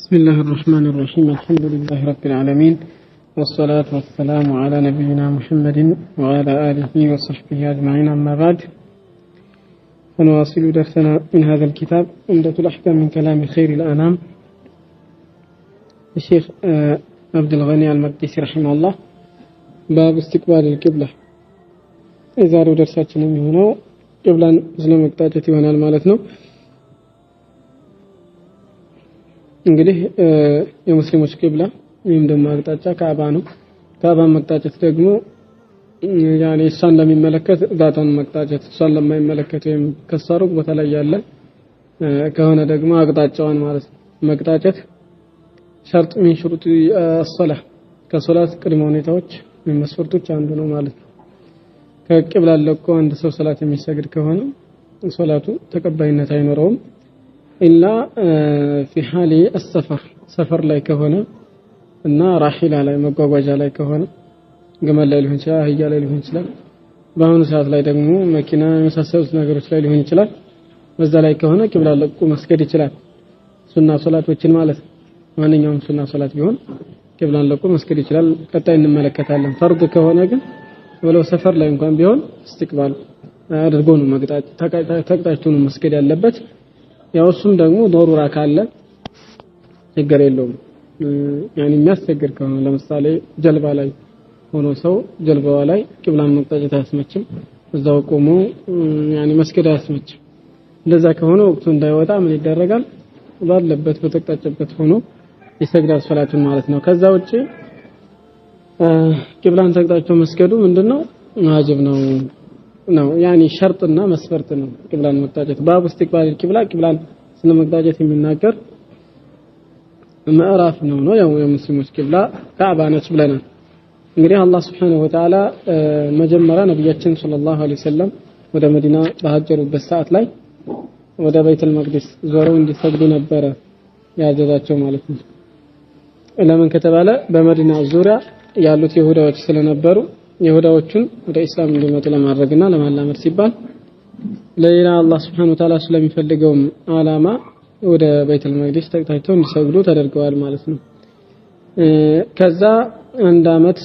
بسم الله الرحمن الرحيم. الحمد لله رب العالمين، والصلاة والسلام على نبينا محمد وعلى آله وصحبه أجمعين. أما بعد، فنواصل درسنا من هذا الكتاب عمدة الأحكام من كلام خير الأنام الشيخ عبد الغني المقدسي رحمه الله. باب استقبال القبلة. إذا رو درساتنا من هنا قبلا إسلام مقطعتي وانا المالتنا. እንግዲህ የሙስሊሞች ቂብላ ወይም ደግሞ አቅጣጫ ካዕባ ነው። ካዕባ መቅጣጨት ደግሞ ያኔ እሷን ለሚመለከት ዛታን መቅጣጨት፣ እሷን ለማይመለከት ወይም ከሳሩቅ ቦታ ላይ ያለ ከሆነ ደግሞ አቅጣጫዋን ማለት ነው መቅጣጨት ሸርጥ ምን ሽሩጥ الصلاه ከሶላት ቅድመ ሁኔታዎች ወይም መስፈርቶች አንዱ ነው ማለት ነው። ከቂብላ ለቆ አንድ ሰው ሶላት የሚሰግድ ከሆነ ሶላቱ ተቀባይነት አይኖረውም። إلا في حال السفر سفر ላይ ከሆነ እና ራሂላ ላይ መጓጓዣ ላይ ከሆነ ግመል ላይ ሊሆን ይችላል፣ አህያ ላይ ሊሆን ይችላል። በአሁኑ ሰዓት ላይ ደግሞ መኪና የመሳሰሉት ነገሮች ላይ ሊሆን ይችላል። በዛ ላይ ከሆነ ቂብላ ለቆ መስገድ ይችላል። ሱና ሶላቶችን ማለት ማንኛውም ሱና ሶላት ቢሆን ቂብላን ለቆ መስገድ ይችላል። ቀጣይ እንመለከታለን። ፈርድ ከሆነ ግን ወለው ሰፈር ላይ እንኳን ቢሆን استقبال አድርጎ ነው መግጣት ተቅጣጭቶ ነው መስገድ ያለበት። ያው እሱም ደግሞ ዶሩራ ካለ ችግር የለውም። ያኒ የሚያስቸግር ከሆነ ለምሳሌ ጀልባ ላይ ሆኖ ሰው ጀልባዋ ላይ ቂብላን መቅጣጨት አያስመችም፣ እዛው ቆሞ ያኒ መስገድ አያስመችም። እንደዛ ከሆነ ወቅቱ እንዳይወጣ ምን ይደረጋል? ባለበት በተቅጣጨበት ሆኖ ይሰግዳል ሶላቱን ማለት ነው። ከዛ ውጪ ቂብላን ተቅጣጭቶ መስገዱ ምንድነው? ዋጅብ ነው ያኒ ሸርጥና መስፈርት ነው ቂብላን መቅጣጨት። ባብ استقبال القبلة ቂብላን ስለመቅጣጨት የሚናገር ምዕራፍ ነው ያው የሙስሊሞች ቂብላ ካዕባ ነች ብለናል። እንግዲህ አላህ Subhanahu Wa Ta'ala መጀመሪያ ነብያችን ሰለላሁ ዐለይሂ ወሰለም ወደ መዲና በሀጀሩበት ሰዓት ላይ ወደ ቤተል መቅደስ ዞረው እንዲሰግዱ ነበረ ያዘዛቸው ማለት ነው። ለምን ከተባለ በመዲና ዙሪያ ያሉት ይሁዳዎች ስለነበሩ ይሁዳዎችን ወደ እስላም እንዲመጡ ለማድረግና ለማላመድ ሲባል ለሌላ አላህ Subhanahu Wa Ta'ala ስለሚፈልገው ዓላማ ወደ ቤተል መቅደስ ተቅጣጭተው እንዲሰግዱ ተደርገዋል ማለት ነው። ከዛ አንድ አመት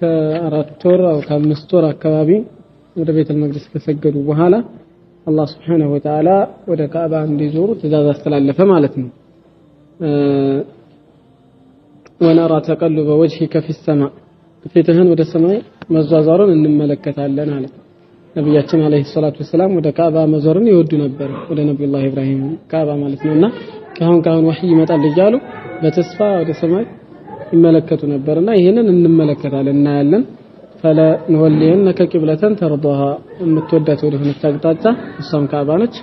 ከ4 ወር አው ከ5 ወር አካባቢ ወደ ቤተል መቅደስ ከሰገዱ በኋላ አላህ Subhanahu Wa Ta'ala ወደ ካዕባ እንዲዞሩ ትእዛዝ አስተላለፈ ማለት ነው። ወነራ ተቀልበ ወጅሂከ في السماء ፊትህን ወደ ሰማይ መዟዟሩን እንመለከታለን አለ ነብያችን አለይሂ ሰላቱ ወሰለም። ወደ ካዕባ መዞርን ይወዱ ነበር፣ ወደ ነብዩላህ ኢብራሂም ካዕባ ማለት ነውና ካሁን ወህይ ይመጣል እያሉ በተስፋ ወደ ሰማይ ይመለከቱ ነበርና ይሄንን እንመለከታለን እናያለን። ፈለ ነወልየነከ ቂብለተን ተርضها የምትወዳት ወደ ሆነች አቅጣጫ እሷም ካዕባ ነች፣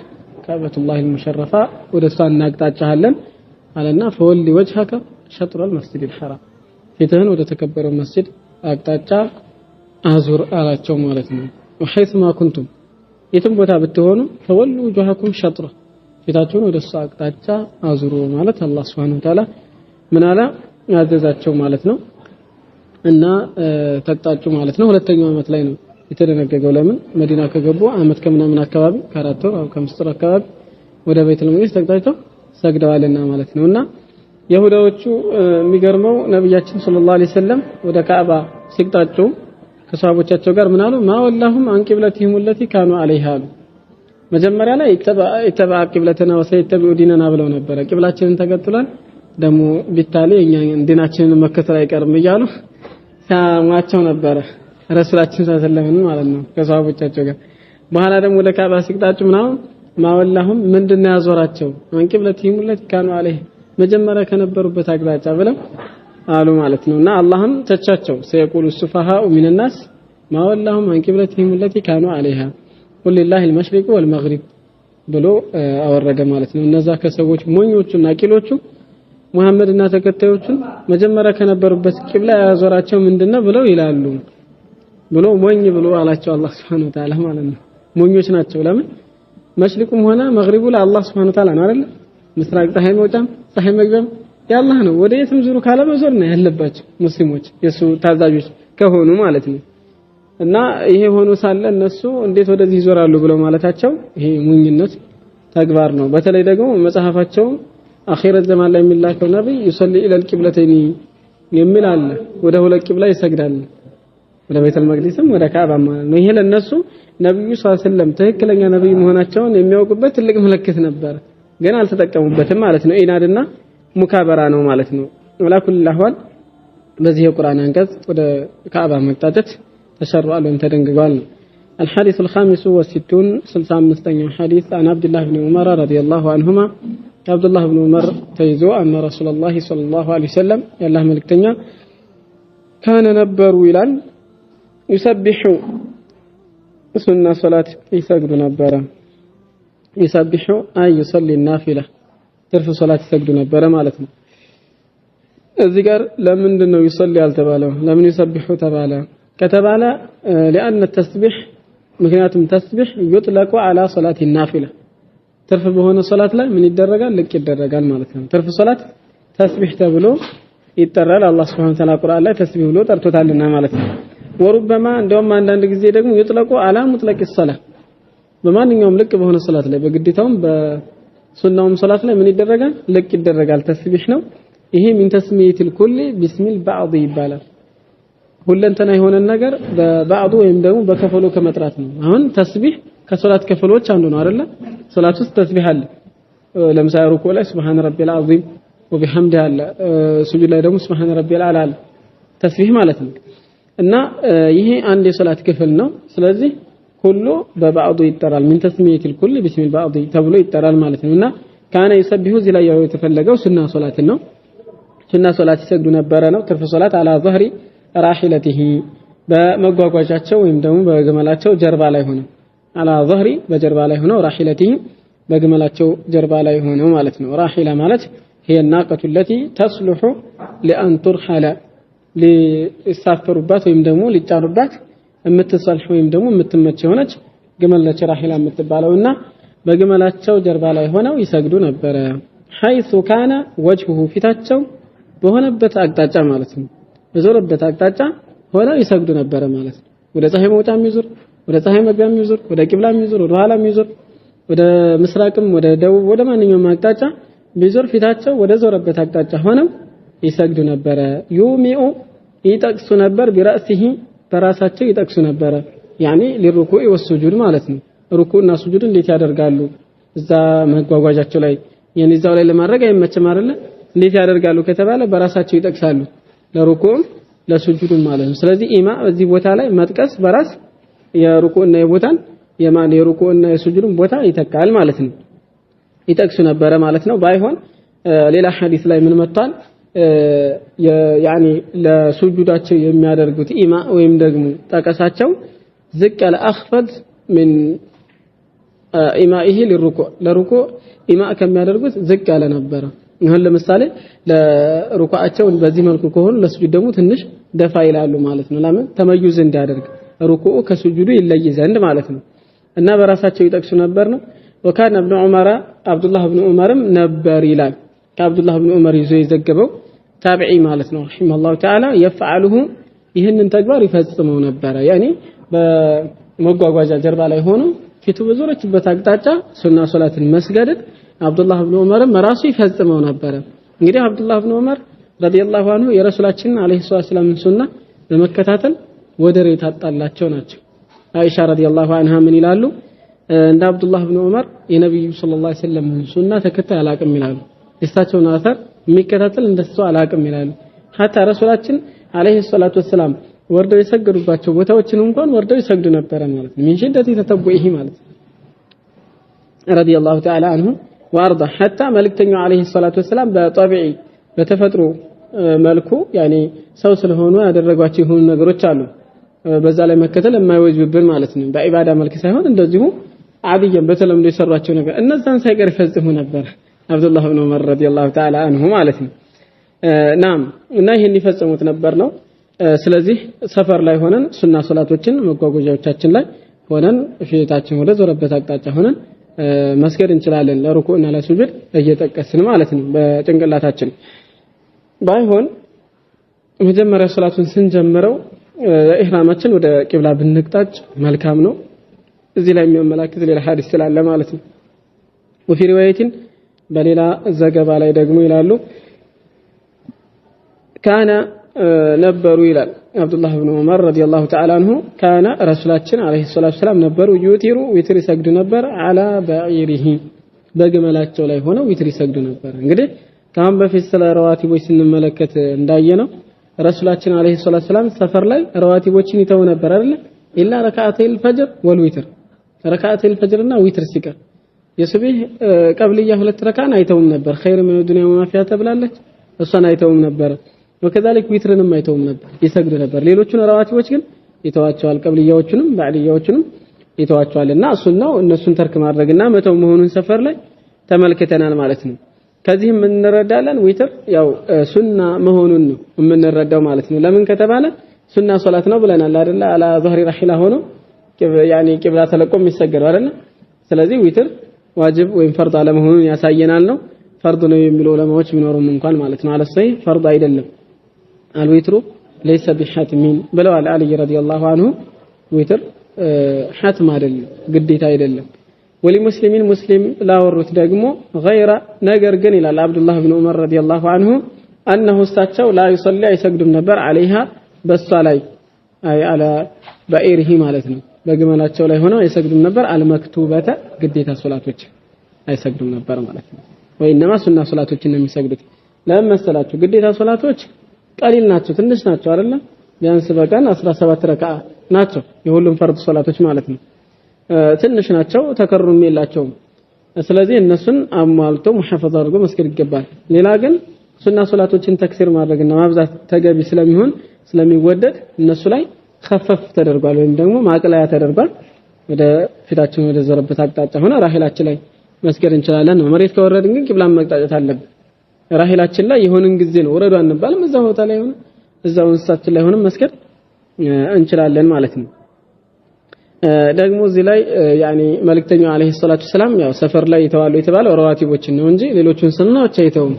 ካዕበቱላህ المشرفة ወደ እሷ እናቅጣጫለን አለና ፈወሊ ወጅሀከ ሸጥረ المسجد الحرام ፊትህን ወደ ተከበረው መስጂድ አቅጣጫ አዙር አላቸው ማለት ነው። وحيث ما كنتم የትም ቦታ ብትሆኑ ፈወሉ وجهكم شطر ፊታችሁን ወደ እሱ አቅጣጫ አዙሩ ማለት አላህ Subhanahu Wa Ta'ala ምን አለ ያዘዛቸው ማለት ነው። እና ተቅጣጩ ማለት ነው። ሁለተኛው አመት ላይ ነው የተደነገገው። ለምን መዲና ከገቡ አመት ከምናምን አካባቢ ከ4 ወር አው ከ5 ወር አካባቢ ወደ ቤተል መቅደስ ተቅጣጭተው ሰግደዋልና ማለት ነውና ይሁዳዎቹ የሚገርመው ነብያችን ሰለላሁ ዐለይሂ ወሰለም ወደ ካዕባ ሲቅጣጩ ከሷሃቦቻቸው ጋር ምን አሉ? ማወላሁም አንቂብለቲሂም التي كانوا عليها መጀመሪያ ላይ ኢተባ ቂብለተና ወሰይተቢኡ ዲነና ብለው ነበር። ቂብላችንን ተከትሏል ደግሞ ቢታሊ እኛ ዲናችንን መከተል አይቀርም እያሉ ሳማቸው ነበር ረሱላችን ሰለላሁ ዐለይሂ ወሰለም ማለት ነው ከሷሃቦቻቸው ጋር። በኋላ ደግሞ ወደ ካዕባ ሲቅጣጩ ምናምን ማወላሁም ምንድነው ያዞራቸው? አንቂብለቲሂም التي كانوا عليها መጀመሪያ ከነበሩበት አቅጣጫ ብለው አሉ ማለት ነውና አላህም ተቻቸው። ሰይቁሉ السفهاء من الناس ما ولاهم عن قبلتهم التي كانوا عليها قل لله المشرق والمغرب ብሎ አወረደ ማለት ነው። እነዛ ከሰዎች ሞኞቹና አቂሎቹ መሐመድና ተከታዮቹ መጀመሪያ ከነበሩበት ቂብላ ያዞራቸው ምንድነው ብለው ይላሉ ብሎ ሞኝ ብሎ አላቸው አላህ Subhanahu Wa Ta'ala ማለት ነው። ሞኞች ናቸው። ለምን መሽሪቁም ሆነ መግሪቡ ለአላህ Subhanahu Wa Ta'ala ነው አይደል? ምስራቅ ፀሐይ መውጫም ፀሐይ መግቢያም ያላህ ነው። ወደ የትም ዙሩ ካለ መዞር ነው ያለባቸው ሙስሊሞች የሱ ታዛዦች ከሆኑ ማለት ነው። እና ይሄ ሆኖ ሳለ እነሱ እንዴት ወደዚህ ይዞራሉ ብለው ማለታቸው ይሄ ሙኝነት ተግባር ነው። በተለይ ደግሞ መጽሐፋቸው አኺር ዘማን ላይ የሚላከው ነብይ ይሰሊ ኢለል ቂብለተይኒ የሚል አለ ወደ ሁለት ቂብላ ይሰግዳል ወደ ቤተል መቅደስም ወደ ካዕባ ማለት ነው ይሄ ለነሱ ነብዩ ሰለላሁ ዐለይሂ ወሰለም ትክክለኛ ነብይ መሆናቸውን የሚያውቁበት ትልቅ ምልክት ነበር ግን አልተጠቀሙበትም ማለት ነው ኢናድና ሙካበራ ነው ማለት ነው ወላኩል አህዋል በዚህ የቁርአን አንቀጽ ወደ ካዕባ መቅጣት ተሸርሯል ወይም ተደንግጓል الحديث الخامس والستون 65 حديث عن عبد الله بن عمر رضي الله عنهما عبد الله بن عمر تيزو أن رسول الله صلى الله عليه وسلم الله ملكتنا كان نبر ويلان يسبح سنة صلاة يسجد نبرا يسبح أي يصلي النافلة ترف صلاة يسجد نبرا مالتنا الذكر لمن دنو يصلي على تباله لمن يسبح تباله كتباله لأن التسبيح مكنياتم تسبيح يطلق على صلاة النافلة ترف بهون صلاة لا من يدرجال لك يدرجال مالتنا ترف صلاة تسبيح تبلو يترى الله سبحانه وتعالى القرآن لا تسبيح له ترتوتال لنا مالتنا وربما عندهم عندنا ጊዜ ደግሞ يطلق على مطلق الصلاة በማንኛውም ልክ በሆነ ሶላት ላይ በግዴታውም በሱናውም ሶላት ላይ ምን ይደረጋል ልክ ይደረጋል ተስቢህ ነው ይሄ من تسميه الكل بسم البعض ይባላል ሁለንተና የሆነ ነገር በባዕዱ ወይም ደግሞ በከፈሉ ከመጥራት ነው አሁን ተስቢህ ከሶላት ከፈሎች አንዱ ነው አይደለ ሶላት ውስጥ ተስቢህ አለ ለምሳሌ ሩኩዕ ላይ سبحان ربي العظيم وبحمده አለ ሱጁድ ላይ ደግሞ سبحان ربي الاعلى ተስቢህ ማለት ነው እና ይሄ አንድ የሶላት ክፍል ነው ስለዚህ ሁሉ በባዕዱ ይጠራል من تسميه الكل بسم البعض ተብሎ ይጠራል ማለት ነውና ካነ ይሰብሑ እዚህ ላይ ያው የተፈለገው ሱና ሶላት ነው ሱና ሶላት ይሰግዱ ነበረ ነው ትርፍ ሶላት على ظهر راحلته በመጓጓዣቸው ወይም ደግሞ በግመላቸው ጀርባ ላይ ሆነ على ظهر በጀርባ ላይ ሆነው راحلته በግመላቸው ጀርባ ላይ ሆነው ማለት ነው راحله ማለት هي الناقة التي تصلح لأن ترحل ሊሳፈሩባት ወይም ደግሞ ሊጫኑባት የምትሰልፍ ወይም ደግሞ የምትመች ሆነች ግመል ነች ራሂላ የምትባለውና በግመላቸው ጀርባ ላይ ሆነው ይሰግዱ ነበር حيث كان وجهه ፊታቸው በሆነበት አቅጣጫ ማለት ነው በዞረበት አቅጣጫ ሆነው ይሰግዱ ነበር ማለት ነው ወደ ፀሐይ መውጫ የሚዞር ወደ ፀሐይ መግቢያ የሚዞር ወደ ቂብላ የሚዞር ወደ ኋላ የሚዞር ወደ ምስራቅም ወደ ደቡብ ወደ ማንኛውም አቅጣጫ ቢዞር ፊታቸው ወደ ዞረበት አቅጣጫ ሆነው ይሰግዱ ነበር ዩሚኡ ይጠቅሱ ነበር በራስህ በራሳቸው ይጠቅሱ ነበር ያኒ ለሩኩዕ ወስጁድ ማለት ነው ሩኩዕና ስጁድ እንዴት ያደርጋሉ እዛ መጓጓዣቸው ላይ የኒዛው ላይ ለማድረግ አይመችም አይደለ እንዴት ያደርጋሉ ከተባለ በራሳቸው ይጠቅሳሉ ለሩኩዕ ለስጁድ ማለት ነው ስለዚህ ኢማ እዚህ ቦታ ላይ መጥቀስ በራስ የሩኩዕና የቦታን የማን የሩኩዕና የስጁድን ቦታ ይተካል ማለት ነው ይጠቅሱ ነበር ማለት ነው ባይሆን ሌላ ሐዲስ ላይ ምን መጥቷል ያኒ ለሱጁዳቸው የሚያደርጉት ኢማ ወይም ደግሞ ጠቀሳቸው ዝቅ ያለ አخفض من ኢማኢሂ ለሩኩዕ ኢማ ከሚያደርጉት ዝቅ ያለ ነበር ይሁን ለምሳሌ ለሩኩዓቸው በዚህ መልኩ ከሆነ ለሱጁድ ደግሞ ትንሽ ደፋ ይላሉ ማለት ነው ለምን ተመዩዝ እንዲያደርግ ሩኩዑ ከሱጁዱ ይለይ ዘንድ ማለት ነው እና በራሳቸው ይጠቅሱ ነበር ነው وكان ابن عمر عبد الله بن عمر ነበር ይላል ከአብዱ الله بن عمر ይዞ የዘገበው ታቢዒ ማለት ነው ረሂመሁላህ ተዓላ يفعله ይህንን ተግባር ይፈጽመው ነበር ያኒ በመጓጓዣ ጀርባ ላይ ሆኖ ፊቱ በዞረችበት አቅጣጫ ሱና ሶላትን መስገድ አብዱላህ ኢብኑ ዑመር ራሱ ይፈጽመው ነበር እንግዲህ አብዱላህ ኢብኑ ዑመር ረዲየላሁ ዐንሁ የረሱላችን አለይሂ ሰላም ሱና በመከታተል ወደር የታጣላቸው ናቸው አይሻ ረዲየላሁ ዐንሃ ምን ይላሉ እንደ አብዱላህ ኢብኑ ዑመር የነብዩ ሰለላሁ ዐለይሂ ወሰለም ሱና ተከታይ አላቅም ይላሉ እሳቸውን አሰር የሚከታተል እንደሱ አላቅም ይላሉ hatta ረሱላችን አለይሂ ሰላቱ ወሰለም ወርደው የሰገዱባቸው ቦታዎችን እንኳን ወርደው ይሰግዱ ነበር ማለት ነው ምን ሽደት ተተበይሂ ማለት ረዲየላሁ ተዓላ ዐንሁ وارضى حتى መልእክተኛው አለይሂ ሰላቱ ወሰለም በጠቢዒ በተፈጥሮ መልኩ ያኒ ሰው ስለሆኑ ያደረጓቸው የሆኑ ነገሮች አሉ በዛ ላይ መከተል የማይወጅብን ማለት ነው በኢባዳ መልክ ሳይሆን እንደዚሁ አብየን በተለምዶ የሰሯቸው ነገር እነዛን ሳይቀር ይፈጽሙ ነበር አብዱላህ ኢብኑ ዑመር ረዲየላሁ ተዓላ ዐንሁ ማለት ነው ናም እና ይሄን ይፈጽሙት ነበር ነው ስለዚህ ሰፈር ላይ ሆነን ሱና ሶላቶችን መጓጓዣዎቻችን ላይ ሆነን ፊታችን ወደ ዞረበት አቅጣጫ ሆነን መስገድ እንችላለን ለሩኩዕና ለሱጁድ እየጠቀስን ማለት ነው በጭንቅላታችን ባይሆን መጀመሪያ ሶላቱን ስንጀምረው ኢህራማችን ወደ ቂብላ ብንቅጣጭ መልካም ነው እዚህ ላይ የሚያመላክት ሌላ ሐዲስ ስላለ ማለት ነው وفي روايه በሌላ ዘገባ ላይ ደግሞ ይላሉ ካነ ነበሩ ይላል አብዱላህ ኢብኑ ዑመር ረዲየላሁ ተዓላ አንሁ ካነ ረሱላችን አለይሂ ሰላቱ ሰላም ነበሩ ዩቲሩ ዊትር ይሰግዱ ነበር አላ በዒሪሂ በግመላቸው ላይ ሆነው ዊትር ይሰግዱ ነበር። እንግዲህ ካሁን በፊት ስለ ረዋቲቦች ስንመለከት እንዳየነው ረሱላችን አለይሂ ሰላቱ ሰላም ሰፈር ላይ ረዋቲቦችን ይተው ነበር አይደል? ኢላ ረካዓተል ፈጅር ወልዊትር ረካዓተል ፈጅርና ዊትር ሲቀር የሱብህ ቀብልያ ሁለት ረካዓን አይተውም ነበር። ኸይር ምን ዱንያ ወማፊያ ተብላለች እሷን አይተውም ነበር። ወከዛሊክ ዊትርንም አይተውም ነበር ይሰግዱ ነበር። ሌሎቹን ረዋቲቦች ግን ይተዋቸዋል። ቀብልያዎቹንም ባዕድያዎቹንም ይተዋቸዋልና ሱናው እነሱን ተርክ ማድረግና መተው መሆኑን ሰፈር ላይ ተመልክተናል ማለት ነው። ከዚህም እንረዳለን ዊትር ያው ሱና መሆኑን ነው የምንረዳው ማለት ነው። ለምን ከተባለ ሱና ሶላት ነው ብለናል አይደል? አላ ظهر رحيله ሆኖ ያኒ ቂብላ ተለቆም ይሰገዳል አይደል? ስለዚህ ዊትር ዋጅብ ወይም ፈርድ አለመሆኑን ያሳየናል ነው። ፈርድ ነው የሚሉ ዑለማዎች ቢኖሩም እንኳን ማለት ነው አለሰይ ፈርድ አይደለም። አልዊትሩ ليس بحتم ብለዋል አሊ ረዲየላሁ ዐንሁ ዊትር ሐትም አይደለም ግዴታ አይደለም። ወሊሙስሊሚን ሙስሊም ላወሩት ደግሞ غير ነገር ግን ይላል አብዱላህ ኢብኑ ዑመር ረዲየላሁ ዐንሁ أنه እሳቸው لا يصلي አይሰግዱም ነበር عليها በሷ ላይ አይ አላ በኢርሂ ማለት ነው በግመላቸው ላይ ሆነው አይሰግዱም ነበር። አልመክቱበተ ግዴታ ሶላቶች አይሰግዱም ነበር ማለት ነው። ወይንማ ሱና ሶላቶችን ነው የሚሰግዱት። ለምን መሰላችሁ? ግዴታ ሶላቶች ቀሊል ናቸው ትንሽ ናቸው አይደል? ቢያንስ በቀን 17 ረካዓ ናቸው የሁሉም ፈርድ ሶላቶች ማለት ነው። ትንሽ ናቸው ተከሩም የላቸውም። ስለዚህ እነሱን አሟልቶ ሙሐፈዛ አድርጎ መስገድ ይገባል። ሌላ ግን ሱና ሶላቶችን ተክሲር ማድረግና ማብዛት ተገቢ ስለሚሆን ስለሚወደድ እነሱ ላይ خفف ተደርጓል ወይም ደግሞ ማቅለያ ተደርጓል። ወደ ፊታችን ወደ ዘረበት አቅጣጫ ሆነ ራሂላችን ላይ መስገድ እንችላለን ነው። መሬት ከወረድን ግን ቂብላን መቅጣጫት አለብን። ራሂላችን ላይ የሆነን ጊዜ ነው ወረዱ አንባልም። እዛው ቦታ ላይ ሆነ እዛው እንስሳችን ላይ ሆነ መስገድ እንችላለን ማለት ነው። ደግሞ እዚህ ላይ ያኒ መልእክተኛው አለይሂ ሰላቱ ሰላም ያው ሰፈር ላይ ይተዋሉ የተባለው ረዋቲቦችን ነው እንጂ ሌሎቹን ሱናዎች አይተውም።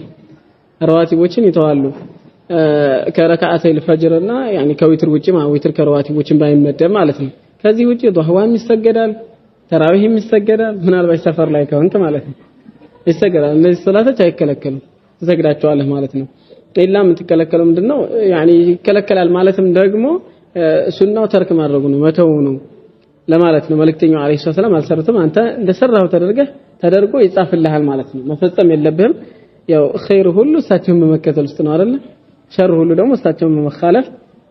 ረዋቲቦችን ይተዋሉ ከረካዓተል ፈጅርና ያኒ ከዊትር ውጪ ዊትር ከረዋቲቦችን ባይመደብ ማለት ነው። ከዚህ ውጪ ዱሃዋም ይሰገዳል፣ ተራዊህም ይሰገዳል። ምናልባት ሰፈር ላይ ከሆንክ ማለት ነው ይሰገዳል። እነዚህ ሶላቶች አይከለከሉም ትሰግዳቸዋለህ ማለት ነው። ኢላ የምትከለከለው ምንድነው? ያኒ ይከለከላል ማለትም ደግሞ ሱናው ተርክ ማድረጉ ነው መተው ነው ለማለት ነው። መልእክተኛው አለይሂ ሰላም አልሰሩትም አንተ እንደሰራው ተደርጎ ይጻፍልሃል ማለት ነው። መፈጸም የለብህም። ያው ኸይር ሁሉ እሳቸውን በመከተል ውስጥ ነው አይደል? ሸር ሁሉ ደግሞ እሳቸውን በመخالፍ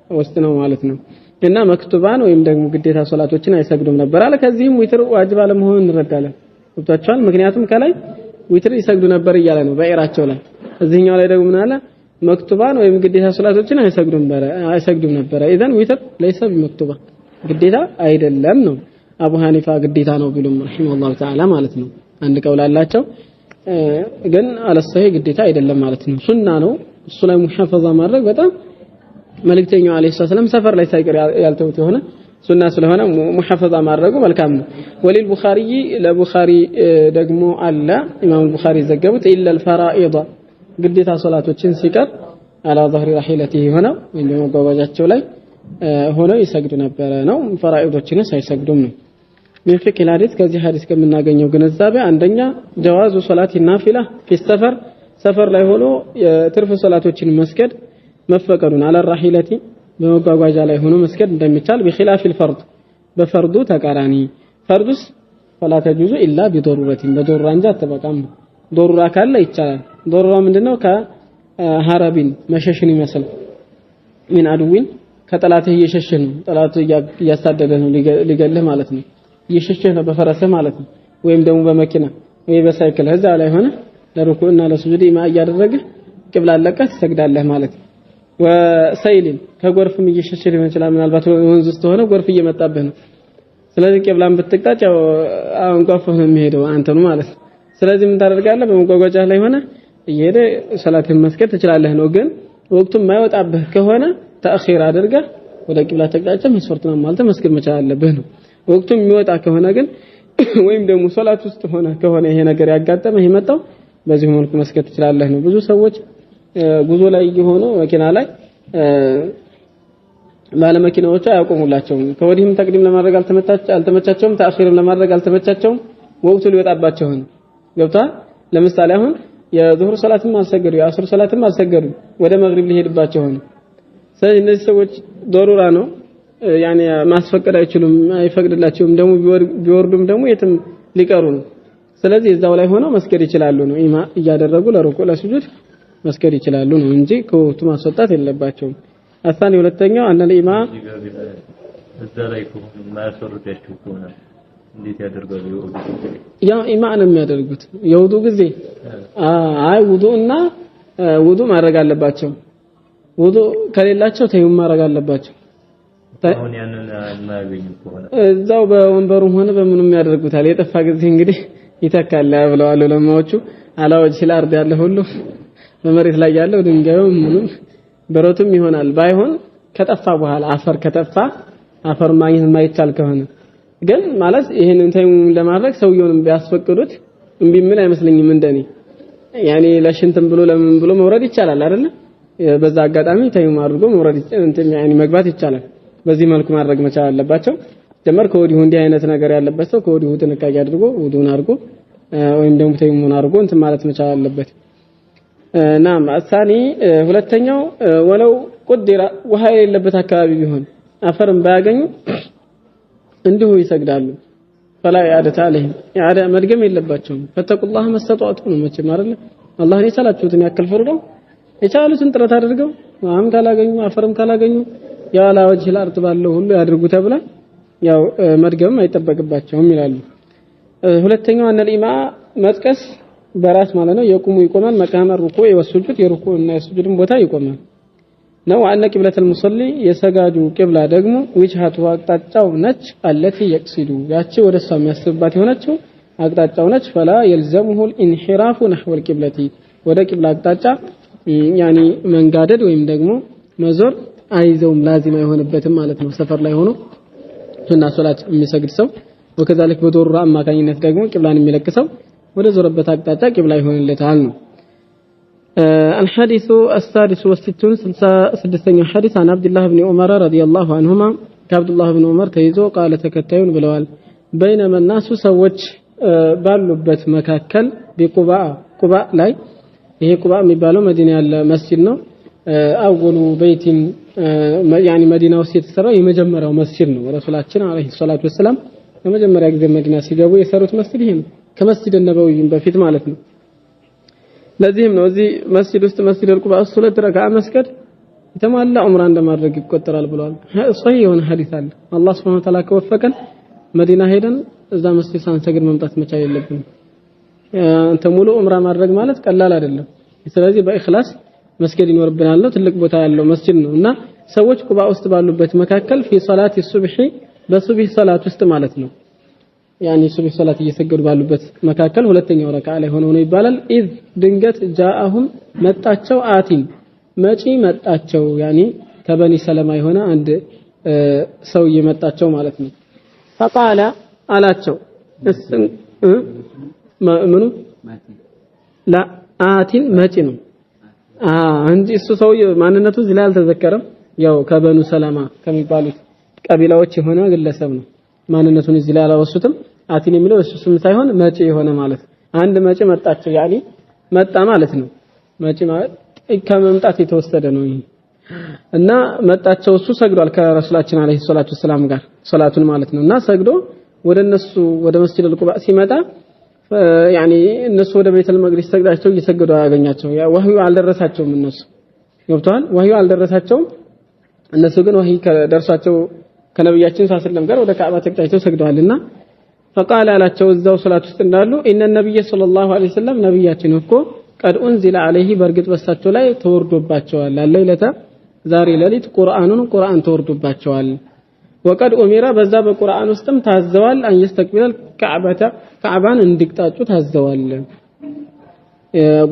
ውስጥ ነው ማለት ነው። እና መክቱባን ወይም ደግሞ ግዴታ ሶላቶችን አይሰግዱም ነበር አለ። ከዚህም ዊትር ዋጅብ አለመሆኑን እንረዳለን። ወጥቷቸዋል። ምክንያቱም ከላይ ዊትር ይሰግዱ ነበር እያለ ነው በኢራቸው ላይ። እዚህኛው ላይ ደግሞ ምን አለ? መክቱባን ወይም ግዴታ ሶላቶችን አይሰግዱም ነበር። ኢዘን ዊትር ليس بمكتوبه ግዴታ አይደለም ነው። አቡ ሐኒፋ ግዴታ ነው ቢሉም ረሂመሁላህ ተዓላ ማለት ነው። አንድ ቀውል አላቸው ግን አለሰሂህ ግዴታ አይደለም ማለት ነው። ሱና ነው። እሱ ላይ ሙሐፈዛ ማድረግ በጣም መልእክተኛው አለይሂ ሰላም ሰፈር ላይ ሳይቀር ያልተውት የሆነ ሱና ስለሆነ ሙሐፈዛ ማድረጉ መልካም ነው። ወሊል ቡኻሪ ለቡኻሪ ደግሞ አለ ኢማም ቡኻሪ ዘገቡት ኢላ الفرائض ግዴታ ሶላቶችን ሲቀር አላ ظهر رحيلته ሆነው ወይም መጓጓዣቸው ላይ ሆነው ይሰግዱ ነበር ነው። ፈራኢዶችን ሳይሰግዱም ነው። ምን ፍቅህ الحديث ከዚህ ሐዲስ ከምናገኘው ግንዛቤ አንደኛ ጀዋዙ ሶላት ናፊላ في السفر ሰፈር ላይ ሆኖ የትርፍ ሶላቶችን መስገድ መፈቀዱን አለ ራሂለቲ በመጓጓዣ ላይ ሆኖ መስገድ እንደሚቻል بخلاف الفرض በፈርዱ ተቃራኒ ፈርዱስ فلا تجوز الا بضروره በضروራ እንጂ አትበቃም። ضروራ ካለ ይቻላል። ضروራ ምንድነው? ከሐረቢን መሸሽን ይመስል ምን አድዊን ከጠላትህ እየሸሸህ ነው። ጠላትህ እያሳደደ ነው ሊገልህ ማለት ነው። እየሸሸህ ነው በፈረስህ ማለት ነው። ወይም ደግሞ በመኪና ወይ በሳይክል እዛ ላይ ሆነ ለሩኩዕና ለሱጁድ ኢማ እያደረገ ቂብላ ለቀህ ትሰግዳለህ ማለት ነው። ወሰይልን ከጎርፍም እየሸሸህ ሊሆን ይችላል። ምናልባት ወንዝ ውስጥ ሆነ ጎርፍ እየመጣብህ ነው። ስለዚህ ቂብላን ብትቅጣጭ ያው አንጓፈህ ነው የሚሄደው አንተኑ ማለት ነው። ስለዚህ ምን ታደርጋለህ? በመጓጓዣ ላይ ሆነ እየሄደ ሰላትን መስገድ ትችላለህ ነው። ግን ወቅቱም የማይወጣብህ ከሆነ ተአኺር አድርገህ ወደ ቂብላ ተቅጣጫ መስፈርቱን አሟልተህ መስገድ መቻል አለብህ ነው። ወቅቱም የሚወጣ ከሆነ ግን ወይም ደግሞ ሶላት ውስጥ ሆነ ከሆነ ይሄ ነገር ያጋጠመህ የመጣው በዚህ መልኩ መስገድ ትችላለህ ነው። ብዙ ሰዎች ጉዞ ላይ እየሆኑ መኪና ላይ ባለ መኪናዎቹ አያቆሙላቸውም። ከወዲህም ተቅዲም ለማድረግ አልተመቻቸውም፣ ተአኺርም ለማድረግ አልተመቻቸውም። ወቅቱ ሊወጣባቸው ነው። ገብቷል? ለምሳሌ አሁን የዙህር ሰላትም አልሰገዱ የአስር ሰላትም አልሰገዱ ወደ መግሪብ ሊሄድባቸው ሆነ ስለዚህ እነዚህ ሰዎች ضرورة ነው ያኔ ማስፈቀድ አይችሉም አይፈቅድላቸውም ደግሞ ቢወርዱም ደግሞ የትም ሊቀሩ ነው ስለዚህ እዛው ላይ ሆነው መስገድ ይችላሉ ነው ኢማ እያደረጉ ለሩኩዕ ለሱጁድ መስገድ ይችላሉ ነው እንጂ ከወቅቱ ማስወጣት የለባቸውም አሳኒ ሁለተኛው አንደ ኢማ እዛ ላይ ማያሰሩታቸው ከሆነ እንዴት ያደርጋሉ ያ ኢማ ነው የሚያደርጉት የውዱ ጊዜ አይ ውዱና ውዱ ማድረግ አለባቸው ውዱ ከሌላቸው ተይም ማድረግ አለባቸው አሁን ያንን ማያገኙ ከሆነ እዛው በወንበሩም ሆነ በምንም ያደርጉታል የጠፋ ጊዜ እንግዲህ ይተካል ብለዋል ለማዎቹ አላወጅ ሲላርድ ያለ ሁሉ በመሬት ላይ ያለው ድንጋዩም ምንም በሮቱም ይሆናል ባይሆን ከጠፋ በኋላ አፈር ከጠፋ አፈር ማግኘት የማይቻል ከሆነ ግን ማለት ይሄንን ተይሙም ለማድረግ ሰውየውንም ቢያስፈቅዱት እምቢ ምን አይመስልኝም እንደኔ ያኔ ለሽንትም ብሎ ለምን ብሎ መውረድ ይቻላል አይደል በዛ አጋጣሚ ተይሙም አድርጎ መውረድ እንትን ያኔ መግባት ይቻላል በዚህ መልኩ ማድረግ መቻል አለባቸው ጀመር ከወዲሁ እንዲህ አይነት ነገር ያለበት ሰው ከወዲሁ ጥንቃቄ አድርጎ ውዱን አድርጎ ወይም ደግሞ ተይሙን አድርጎ እንትን ማለት መቻል አለበት ናም አሳኒ ሁለተኛው ወለው ቁድራ ውሃ የሌለበት አካባቢ ቢሆን አፈርም ባያገኙ እንዲሁ ይሰግዳሉ فلا عادة عليهم عادة መድገም የለባቸውም ፈተቁላህ መስተጧቱ ነው መቼም አይደል አላህን የሰላችሁትን ያክል ፍርዶ የቻሉትን ጥረት አድርገው አም ካላገኙ አፈርም ካላገኙ ያላ ወጅህ ለአርጥ ባለው ሁሉ ያድርጉ ተብላ ያው መድገም አይጠበቅባቸውም ይላሉ ሁለተኛው አነ ኢማ መጥቀስ በራስ ማለት ነው የቁሙ ይቆማል መቃመ ሩኩዕ ወሱጁድ የሩኩዕና የሱጁድን ቦታ ይቆማል ነው አነ ቂብለተል ሙሰሊ የሰጋጁ ቂብላ ደግሞ ወጅሃቱ አቅጣጫው ነች አለቲ ይቅሲዱ ያቺ ወደሷ የሚያስብባት የሆነችው አቅጣጫው ነች ፈላ يلزمه الانحراف نحو القبلة ወደ ቂብላ አቅጣጫ ያኒ መንጋደድ ወይም ደግሞ መዞር አይዘውም ላዚም አይሆንበትም ማለት ነው ሰፈር ላይ ሆኖ ሱና ሶላት የሚሰግድ ሰው ወከዛልክ በዶራ አማካኝነት ደግሞ ቂብላን የሚለቅሰው ወደ ዞረበት አቅጣጫ ቂብላ ይሆንለታል ነው الحديث السادس والستون سدستኛ حديث عن عبد الله بن عمر رضي الله عنهما عبد الله بن عمر ተይዞ قال ተከታዩን ብለዋል بينما الناس ሰዎች ባሉበት መካከል ቁባ ላይ ይሄ ቁባ የሚባለው መዲና ያለ መስጂድ ነው አወሉ በይቲን يعني መዲና ውስጥ የተሰራው የመጀመሪያው መስጂድ ነው ረሱላችን አለይሂ ሰላቱ ወሰለም የመጀመሪያ ጊዜ መዲና ሲገቡ የሰሩት መስጂድ ይሄ ነው ከመስጂድ ነበዊም በፊት ማለት ነው ለዚህም ነው እዚህ መስጂድ ውስጥ መስጂድ አልቁባ ሱለት ረካዓ መስገድ የተሟላ ዑምራ እንደማድረግ ይቆጠራል ብለዋል ሶሂህ የሆነ ሐዲስ አለ አላህ Subhanahu Wa Ta'ala ከወፈቀን መዲና ሄደን እዛ መስጂድ ሳንሰግድ መምጣት መቻል የለብንም አንተ ሙሉ ዑምራ ማድረግ ማለት ቀላል አይደለም ስለዚህ በእخلاص መስጊድ ይኖርብናል ነው ትልቅ ቦታ ያለው መስጂድ ነውና ሰዎች ቁባ ውስጥ ባሉበት መካከል في صلاه الصبح በሱብሂ ሰላት ውስጥ ማለት ነው ያኒ ሱብሂ ሰላት እየሰገዱ ባሉበት መካከል ሁለተኛው ረካዓ ላይ ሆነው ነው ይባላል ኢዝ ድንገት ጃአሁም መጣቸው አቲን መጪ መጣቸው ያኒ ከበኒ ሰለማ የሆነ አንድ ሰው እየመጣቸው ማለት ነው فقال አላቸው ምኑ ላ አቲን መጪ ነው እንጂ እሱ ሰው ማንነቱ እዚህ ላይ አልተዘከረም ያው ከበኑ ሰለማ ከሚባሉት ቀቢላዎች የሆነ ግለሰብ ነው ማንነቱን እዚህ ላይ አላወሱትም አቲን የሚለው እሱ ስም ሳይሆን መጪ የሆነ ማለት አንድ መጪ መጣቸው ያኒ መጣ ማለት ነው መጪ ማለት ከመምጣት የተወሰደ ነው እና መጣቸው እሱ ሰግዷል ከረሱላችን አለይሂ ሰላቱ ሰላም ጋር ሶላቱን ማለት ነውና ሰግዶ ወደነሱ ወደ መስጂድ አልቁባ ሲመጣ ያኒ እነሱ ወደ ቤተል መቅደስ ሰግዳቸው እየሰገዱ ያገኛቸው ያ ወህዩ አልደረሳቸውም እነሱ ገብቷል ወህዩ አልደረሳቸውም እነሱ ግን ወህይ ከደርሷቸው ከነብያችን ሰለላሁ ዐለይሂ ወሰለም ጋር ወደ ካዕባ ተቀጣይተው ሰግደዋልና فقال አላቸው እዛው ሶላት ውስጥ እንዳሉ ان النبي صلى الله عليه وسلم ነብያችን እኮ قد انزل عليه በርግጥ በሳቸው ላይ ተወርዶባቸዋል ለይለታ ዛሬ ሌሊት ቁርአን ተወርዶባቸዋል وقد امر በዛ በቁርአን ውስጥም ታዘዋል ان يستقبل الكعبه ካዕባን እንዲቅጣጩ ታዘዋል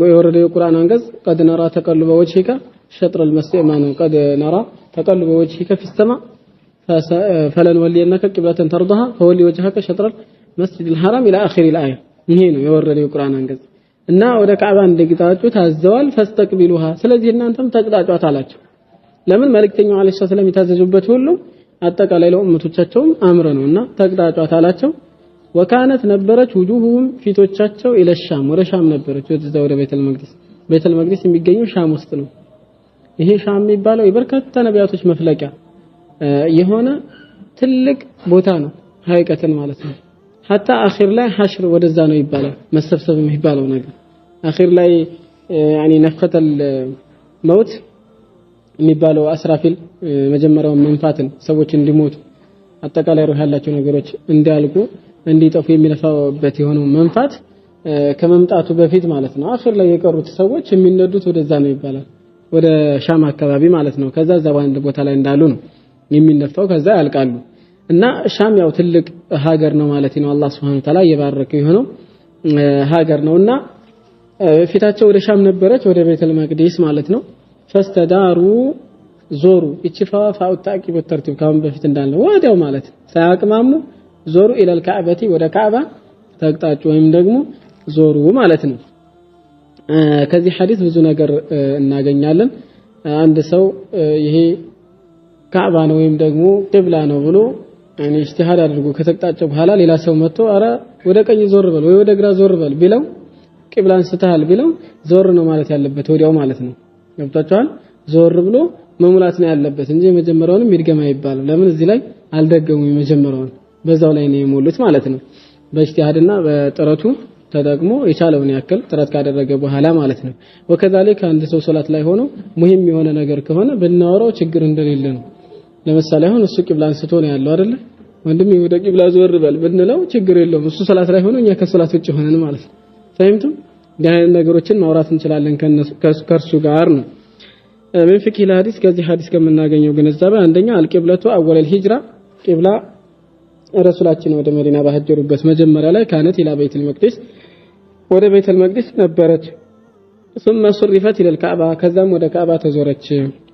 የወረደው የቁርአን አንቀጽ قد نرى تقلب وجهك شطر المسجد ما ነው قد نرى تقلب وجهك في السماء فلنولينك قبلة ترضها فولي وجهك شطر المسجد الحرام الى اخر الايه ይሄ ነው የወረደው የቁርአን አንቀጽ እና ወደ ካዕባ እንዲቅጣጩ ታዘዋል فاستقبلوها ስለዚህ እናንተም ተቅጣጯት አላቸው ለምን መልእክተኛው አለይሂ ሰላም የታዘዙበት ሁሉ አጠቃላይ ለኡመቶቻቸውም አምረ ነውና ተቅጣጯት አላቸው وكانت ነበረች وجوههم ፊቶቻቸው الى الشام ወደ ሻም ነበረች ወደዛ ወደ ቤተል መቅደስ የሚገኘው ሻም ውስጥ ነው ይሄ ሻም የሚባለው የበርካታ ነቢያቶች መፍለቂያ የሆነ ትልቅ ቦታ ነው ሀይቀተን ማለት ነው حتى اخر ላይ ሐሽር ወደዛ ነው ይባላል መሰብሰብ የሚባለው ነገር اخر ላይ يعني نفخة الموت የሚባለው አስራፊል መጀመሪያው መንፋትን ሰዎች እንዲሞቱ አጠቃላይ ሩህ ያላቸው ነገሮች እንዲያልቁ እንዲጠፉ የሚነፋበት የሆነው መንፋት ከመምጣቱ በፊት ማለት ነው አኺር ላይ የቀሩት ሰዎች የሚነዱት ወደዛ ነው ይባላል ወደ ሻም አካባቢ ማለት ነው ከዛ አንድ ቦታ ላይ እንዳሉ ነው የሚነፋው ከዛ ያልቃሉ እና ሻም ያው ትልቅ ሀገር ነው ማለት ነው አላህ Subhanahu Wa Ta'ala የባረከው የሆነው ሀገር ነውና ፊታቸው ወደ ሻም ነበረች ወደ ቤተል መቅደስ ማለት ነው ፈስተዳሩ ዞሩ እቺፋው ታቂብ ተርቲብ ካም በፊት እንዳለው ወዲያው ማለት ሳያቅማሙ ዞሩ ኢላል ካዕበቲ ወደ ካዕባ ተቅጣጩ ወይም ደግሞ ዞሩ ማለት ነው ከዚህ ሐዲስ ብዙ ነገር እናገኛለን አንድ ሰው ይሄ ካዕባ ነው ወይም ደግሞ ቂብላ ነው ብሎ يعني اجتهاد አድርጎ ከተቅጣጨ በኋላ ሌላ ሰው መጥቶ አረ ወደ ቀኝ ዞር በል ወይ ወደ ግራ ዞር በል ቢለው ቂብላን ስተሃል ቢለው ዞር ነው ማለት ያለበት ወዲያው ማለት ነው ገብታችኋል ዞር ብሎ መሙላት ነው ያለበት እንጂ መጀመሪያውንም ይድገም አይባልም ለምን እዚህ ላይ አልደገሙ መጀመሪያውን በዛው ላይ ነው የሞሉት ማለት ነው በእጅቲሃድና በጥረቱ ተደግሞ የቻለውን ያክል ጥረት ካደረገ በኋላ ማለት ነው ወከዛሊክ አንድ ሰው ሶላት ላይ ሆኖ ሙሂም የሆነ ነገር ከሆነ ብናወራው ችግር እንደሌለ ነው ለምሳሌ አሁን እሱ ቂብላን ስቶ ነው ያለው አይደል ወንድም ወደ ቂብላ ዞር በል ብንለው ችግር የለውም እሱ ሶላት ላይ ሆኖ እኛ ከሶላት ውጪ ሆነን ማለት ነው ፈህምቱ ያን ነገሮችን ማውራት እንችላለን ከርሱ ጋር ነው ምን ፍቅህ الحديث ከዚህ ሐዲስ ከምናገኘው ግንዛቤ አንደኛ አልቂብለቱ አወል الهجራ ቂብላ ረሱላችን ወደ መዲና ባህጀሩበት መጀመሪያ ላይ ካነት ኢላ ቤተል መቅደስ ወደ ቤተል መቅደስ ነበረች ثم صرفت الى الكعبه ከዛም ወደ ካዕባ ተዞረች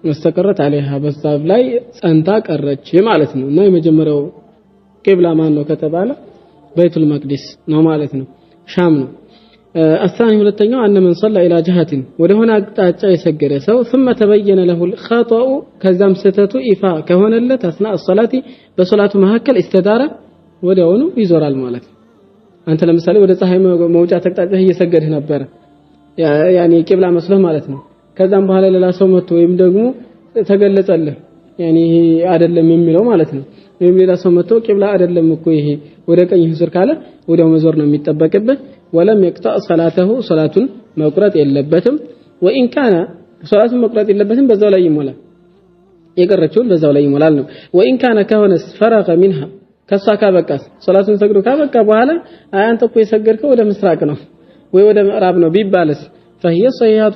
መስተቀረት عليها በዛብ ላይ ጸንታ ቀረች ማለት ነው እና የመጀመሪያው ቂብላ ማን ነው ከተባለ ቤተል መቅደስ ነው ማለት ነው ሻም ነው الثاني ሁለተኛው أن من صلى إلى جهة ወደ ሆነ አቅጣጫ የሰገደ ሰው ثم تبين له الخطأ ከዛም ስተቱ ይፋ ከሆነለት أثناء الصلاة በሶላቱ መካከል استدار ወዲያውኑ ይዞራል ማለት ነው አንተ ለምሳሌ ወደ ፀሐይ መውጫ አቅጣጫ እየሰገድህ ነበር ያኒ ቂብላ መስሎ ማለት ነው ከዛም በኋላ ሌላ ሰው መጥቶ ወይም ደግሞ ተገለጸልህ ያኒ አይደለም የሚለው ማለት ነው ወይም ሌላ ሰው መጥቶ ቂብላ አይደለም እኮ ይሄ ወደ ቀኝ ዙር ካለ ወዲያው መዞር ነው የሚጠበቅበት ولم يقطع صلاته صلاه መቁረጥ የለበትም وان كان صلاه መቁረጥ የለበትም በዛው ላይ ይሞላል የቀረችውን በዛው ላይ ይሞላል ነው وان كان كهون فرغ منها ከሷ ካበቃስ ሶላቱን ሰግዶ ካበቃ በኋላ አንተ እኮ የሰገድከው ወደ ምስራቅ ነው ወይ ወደ ምዕራብ ነው ቢባልስ فهي صحيحه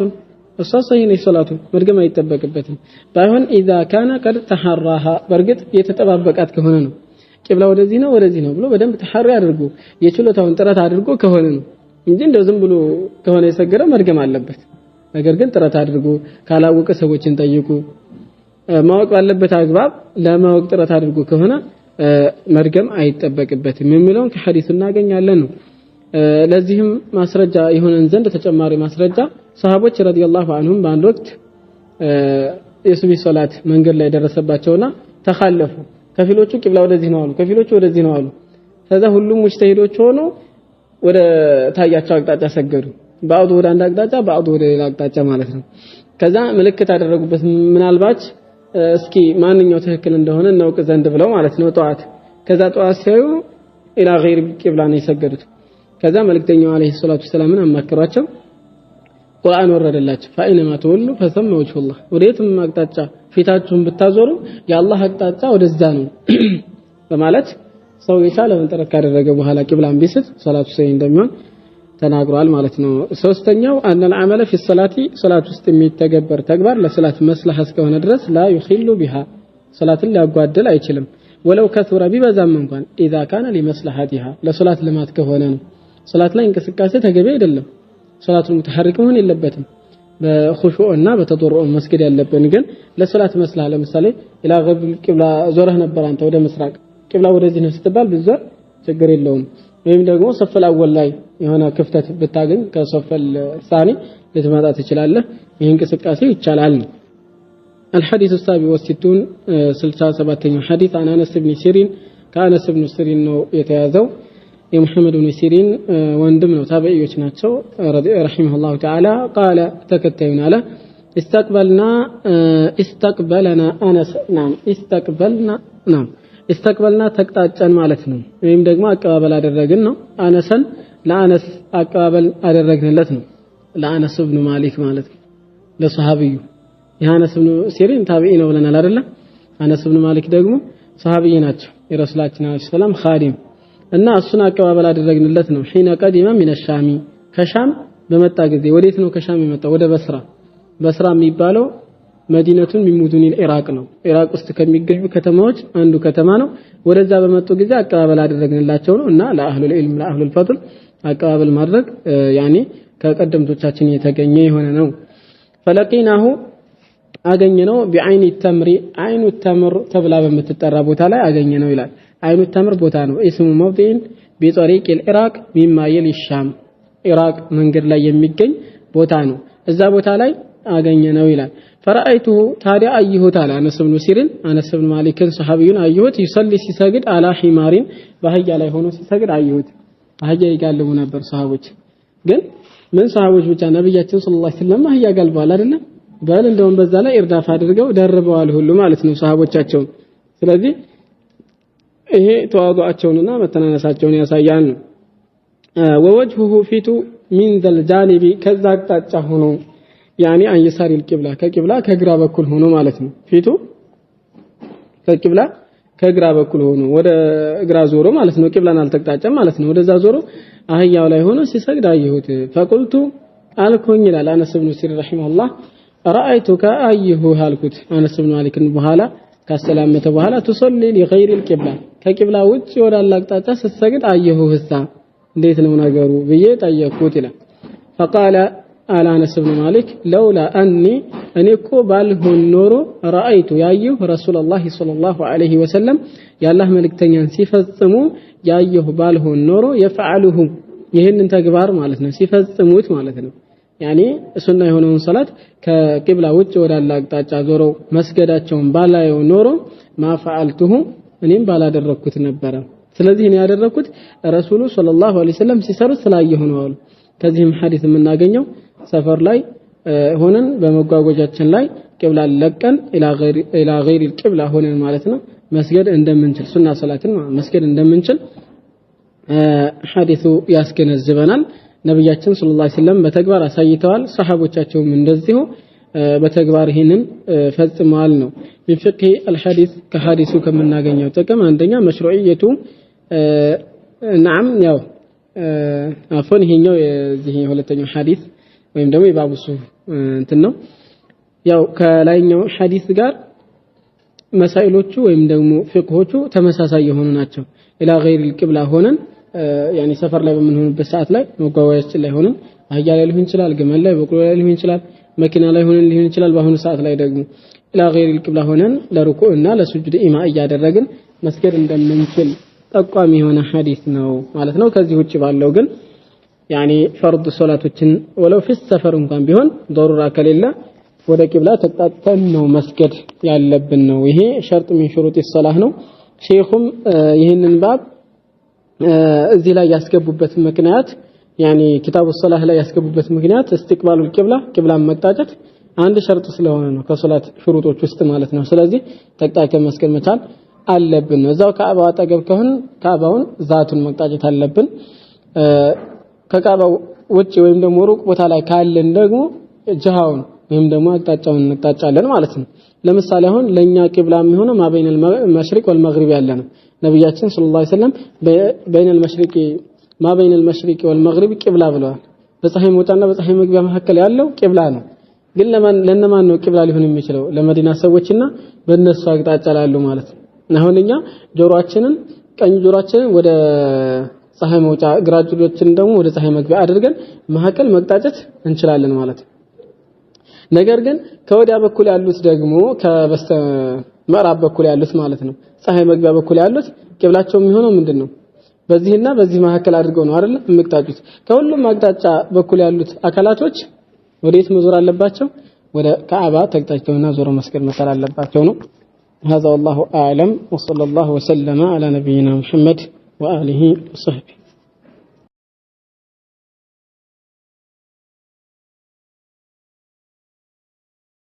الصحيح صلاته መድገም አይጠበቅበትም ባይሆን اذا كان قد تحراها በርግጥ የተጠባበቃት ከሆነ ነው ቂብላ ወደዚህ ነው ብሎ በደንብ ተሐሪ አድርጎ የችሎታውን ጥረት አድርጎ ከሆነ ነው እንጂ እንደው ዝም ብሎ ከሆነ የሰገደው መድገም አለበት ነገር ግን ጥረት አድርጎ ካላወቀ ሰዎችን ጠይቁ ማወቅ ባለበት አግባብ ለማወቅ ጥረት አድርጎ ከሆነ መድገም አይጠበቅበትም የሚለውን ከሐዲስ እናገኛለን ነው ለዚህም ማስረጃ ይሆነን ዘንድ ተጨማሪ ማስረጃ ሰሃቦች ረዲየላሁ ዐንሁም በአንድ ወቅት የሱቢ ሶላት መንገድ ላይ ደረሰባቸውና ተخلፉ ከፊሎቹ ቂብላ ወደዚህ ነው አሉ ከፊሎቹ ወደዚህ ነው አሉ ከዛ ሁሉም ሙጅተሂዶች ሆኖ ወደ ታያቸው አቅጣጫ ሰገዱ ባዕዱ ወደ አንድ አቅጣጫ ባዕዱ ወደ ሌላ አቅጣጫ ማለት ነው ከዛ ምልክት አደረጉበት ምናልባት እስኪ ማንኛው ትክክል እንደሆነ እናውቅ ዘንድ ብለው ማለት ነው ጧት ከዛ ጧት ሲያዩ ኢላ ገይር ቂብላ ነው የሰገዱት ከዛ መልእክተኛው አለይሂ ሰላቱ ሰላምን አማከሯቸው ቁርአን ወረደላቸው فاينما تولوا فثم وجه الله ወዴትም አቅጣጫ ፊታችሁን ብታዞሩ የአላህ አቅጣጫ ወደዛ ነው በማለት ሰው የቻለውን ጥረት ካደረገ በኋላ ቂብላን ቢስት ሶላቱ ሰይ እንደሚሆን ተናግሯል ማለት ነው ሶስተኛው أن العمل في الصلاة ሶላት ውስጥ የሚተገበር ተግባር ለሶላት መስለህ እስከሆነ ድረስ لا يخل بها ሶላትን ሊያጓድል አይችልም ወለው ከثر ቢበዛም እንኳን اذا كان لمصلحتها ለሶላት ልማት ከሆነ ነው ሶላት ላይ እንቅስቃሴ ተገቢ አይደለም ሶላቱ ሙተሐሪክ መሆን የለበትም በኹሹዕና በተضرع መስገድ ያለብን ግን ለሶላት መስላ ለምሳሌ ኢላ ገብ ቂብላ ዞረህ ነበር አንተ ወደ ምስራቅ ቂብላ ወደዚህ ነው ስትባል ብዙር ችግር የለውም ወይም ደግሞ ሰፈል አወል ላይ የሆነ ክፍተት ብታገኝ ከሰፈል ثاني ልትመጣ ትችላለህ ይሄን እንቅስቃሴ ይቻላል الحديث السابع والستون 67ኛው ሐዲስ አናስ ኢብኑ ሲሪን ከአናስ ኢብኑ ሲሪን ነው የተያዘው የሙሐመድ ኢብኑ ሲሪን ወንድም ነው ታቢዒዎች ናቸው ረሂመሁላሁ ተዓላ قال ተከታዩን አለ استقبلنا أنس نعم استقبلنا ተቅጣጫን ማለት ነው ወይም ደግሞ አቀባበል አደረግን ነው አነሰን ለአነስ አቀባበል አደረግንለት ነው ለአነስ ኢብኑ ማሊክ ማለት ነው ለሰሃቢዩ የአነስ ኢብኑ ሲሪን ታቢዒ ነው ብለናል አይደል አነስ ኢብኑ ማሊክ ደግሞ ሰሃቢይ ናቸው የረሱላችን ሰላም ኻዲም እና እሱን አቀባበል አደረግንለት ነው ሒና ቀዲማ ሚን الشام ከሻም በመጣ ጊዜ ወዴት ነው ከሻም የመጣው ወደ በስራ የሚባለው መዲነቱን ሚሙዱን ኢራቅ ነው ኢራቅ ውስጥ ከሚገኙ ከተማዎች አንዱ ከተማ ነው ወደዛ በመጡ ጊዜ አቀባበል አደረግንላቸው ነው እና ለአህሉል ዒልም ለአህሉል ፈድል አቀባበል ማድረግ ያኒ ከቀደምቶቻችን የተገኘ የሆነ ነው ፈለቂናሁ አገኘነው ቢዐይኒ ተምሪ አይኑ ተምር ተብላ በምትጠራ ቦታ ላይ አገኘነው ይላል አይኑ ተምር ቦታ ነው እስሙ መውዲን ቢጠሪቅ العراق مما يلي الشام ኢራቅ መንገድ ላይ የሚገኝ ቦታ ነው እዛ ቦታ ላይ አገኘነው ይላል ፈራአይቱ ታዲያ አየሁት አለ አነስ ኢብኑ ሲሪን አነስ ኢብኑ ማሊክን ሰሃቢዩን አየሁት ይሰሊ ሲሰግድ አላ ሒማሪን ባህያ ላይ ሆኖ ሲሰግድ አየሁት ባህያ ይጋልቡ ነበር ሰሃቦች ግን ምን ሰሃቦች ብቻ ነብያችን ሰለላሁ ዐለይሂ ወሰለም ባህያ ጋልበዋል አይደል ባል እንደውም በዛ ላይ እርዳፍ አድርገው ደርበዋል ሁሉ ማለት ነው ሰሃቦቻቸው ስለዚህ ይሄ ተዋዱአቸውንና መተናነሳቸውን ያሳያል ነው ወወጅሁሁ ፊቱ ሚን ዘል ጃኒቢ ከዛ አቅጣጫ ሆኖ ያኒ አንየሳሪ القبلة ከቂብላ ከግራ በኩል ሆኖ ማለት ነው ፊቱ ከቂብላ ከግራ በኩል ሆኖ ወደ ግራ ዞሮ ማለት ነው ቂብላን አልተቅጣጫም ማለት ነው ወደዛ ዞሮ አህያው ላይ ሆኖ ሲሰግድ አየሁት فقلت አልኩኝ ይላል አነስ ኢብኑ ሲሪን ረሂመሁላህ رأيتك أيه هالكوت أنا سبحان مالك بحالا كسلامته بحالا تصلي لغير القبلة كقبلة وجه ولا لقطة سسجد أيه هسا ليت المناجرو بيت أيكوت له فقال على أنس بن مالك لولا أني كوباله النور رأيت يأيه رسول الله صلى الله عليه وسلم يا الله ملك تنين سيفزمو يأيه باله النور يفعله يهن انت كبار مالتنا سيفزموت مالتنا يعني سنة የሆነውን ሶላት ከቂብላ ውጭ ወደ አላህ አቅጣጫ ዞረው መስገዳቸውን ባላየው ኖሮ ማፈዓልቱሁ እኔም ባላደረኩት ነበር ስለዚህ እኔ ያደረኩት ረሱሉ ሰለላሁ ዐለይሂ ወሰለም ሲሰሩት ስላየሁ ነው አሉ ከዚህም ሐዲስ የምናገኘው ሰፈር ላይ ሆነን በመጓጓዣችን ላይ ቂብላ ለቀን ኢላ ገይሪ القبلة ሆነን ማለት ነው መስገድ እንደምንችል ሱና ሶላትን መስገድ እንደምንችል ሐዲሱ ያስገነዝበናል ነብያችን ሰለላሁ ዐለይሂ ወሰለም በተግባር አሳይተዋል ሰሃቦቻቸውም እንደዚሁ በተግባር ይሄንን ፈጽመዋል ነው በፍቅህ الحديث ከሐዲሱ ከምናገኘው ጥቅም አንደኛ መሽሩዕየቱ نعم ያው አፎን ይሄኛው የዚህ ሁለተኛው ሐዲስ ወይም ደግሞ የባቡሱ እንትን ነው ያው ከላይኛው ሐዲስ ጋር መሳኢሎቹ ወይም ደግሞ ፍቅሆቹ ተመሳሳይ የሆኑ ናቸው ኢላ ገይር القبلة ሆነን يعني سفر ላይ በምንሆንበት ሰዓት ላይ መጓጓዣችን ላይ ሆነን አህያ ላይ ሊሆን ይችላል ግመል ላይ በቅሎ ላይ ሊሆን ይችላል መኪና ላይ ሆነን ሊሆን ይችላል በአሁኑ ሰዓት ላይ ደግሞ ኢላ ገይር القبلة ሆነን ለሩኩዕና ለሱጁድ ኢማ እያደረግን መስገድ እንደምንችል ጠቋሚ የሆነ ሐዲስ ነው ማለት ነው ከዚህ ውጪ ባለው ግን يعني فرض ሶላቶችን ወለው في السفر እንኳን ቢሆን ضرورة ከሌለ ወደ ቂብላ ተጣጣን ነው መስገድ ያለብን ነው ይሄ ሸርጥ من شروط الصلاة ነው ሼኹም ይሄንን ባብ እዚህ ላይ ያስገቡበት ምክንያት يعني كتاب الصلاة ላይ ያስገቡበት ምክንያት استقبال القبلة ቂብላን መጣጨት አንድ ሸርጥ ስለሆነ ነው ከሶላት ሽሩጦች ውስጥ ማለት ነው ስለዚህ ተጣጣከ መስገድ መቻል አለብን እዛው ከአባ አጠገብ ከሆነ ከአባውን ዛቱን መጣጨት አለብን ከካባው ውጪ ወይም ደግሞ ሩቅ ቦታ ላይ ካለን ደግሞ ጀሃውን ወይም ደግሞ አቅጣጫውን እንጣጫለን ማለት ነው ለምሳሌ አሁን ለኛ ቂብላ የሚሆነው ማበይነል መሽሪቅ ወልመግሪብ ያለ ነው ነብያችን ሰለላሁ ዐለይሂ ወሰለም በይነል መሽሪቅ ማበይነል መሽሪቅ ወልመግሪብ ቂብላ ብለዋል በፀሐይ መውጫና በፀሐይ መግቢያ መካከል ያለው ቂብላ ነው ግን ለነማን ነው ቂብላ ሊሆን የሚችለው ለመዲና ሰዎችና በእነሱ አቅጣጫ ላሉ ማለት ነው አሁንኛ ጆሮአችንን ቀኝ ጆሮአችንን ወደ ፀሐይ መውጫ ግራ ጆሮአችንን ደግሞ ወደ ፀሐይ መግቢያ አድርገን መሐከል መቅጣጨት እንችላለን ማለት ነው ነገር ግን ከወዲያ በኩል ያሉት ደግሞ ከበስተ ምዕራብ በኩል ያሉት ማለት ነው ፀሐይ መግቢያ በኩል ያሉት ቂብላቸው የሚሆነው ምንድነው በዚህና በዚህ መሐከል አድርገው ነው አይደል መቅጣጩት ከሁሉም አቅጣጫ በኩል ያሉት አካላቶች ወዴት መዞር አለባቸው ወደ ካዕባ ተቅጣጭተውና ዞሮ መስገድ መቻል አለባቸው ነው هذا والله أعلم وصلى الله وسلم على نبينا محمد وآله وصحبه